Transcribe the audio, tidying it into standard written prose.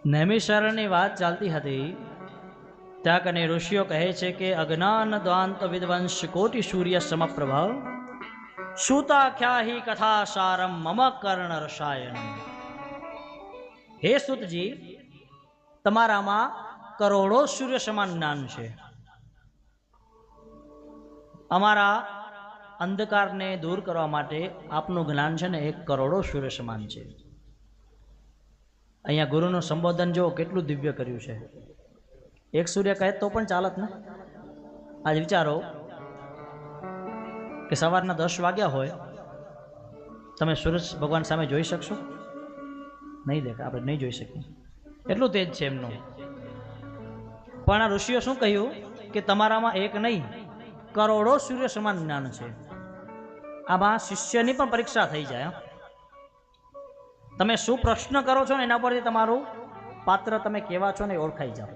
નૈમિષારણ્યની વાત ચાલતી હતી ત્યાં કને ઋષિઓ કહે છે કે અજ્ઞાન દ્વાંત વિદ્વંશ કોટિ સૂર્ય સમપ્રભાવ સૂતાખ્યાહી કથા સારમ મમ કર્ણ રસાયણ. હે સૂતજી, તમારામાં કરોડો સૂર્ય સમાન જ્ઞાન છે. અમારા અંધકારને દૂર કરવા માટે આપનું જ્ઞાન છે ને 1 કરોડો સૂર્ય સમાન છે. અહીંયા ગુરુનું સંબોધન જો કેટલું દિવ્ય કર્યું છે. 1 સૂર્ય કહે તો પણ ચાલત ને. આજ વિચારો કે સવારના 10 વાગ્યા હોય, તમે સૂરજ ભગવાન સામે જોઈ શકશો? નહીં દેખાય, આપણે નહીં જોઈ શકીએ, એટલું તેજ છે એમનું. પણ આ ઋષિઓ શું કહ્યું કે તમારામાં 1 નહીં, કરોડો સૂર્ય સમાન જ્ઞાન છે. આમાં શિષ્યની પણ પરીક્ષા થઈ જાય. તમે શું પ્રશ્ન કરો છો ને એના પરથી તમારું પાત્ર તમે કેવા છો ને ઓળખાઈ જાઓ.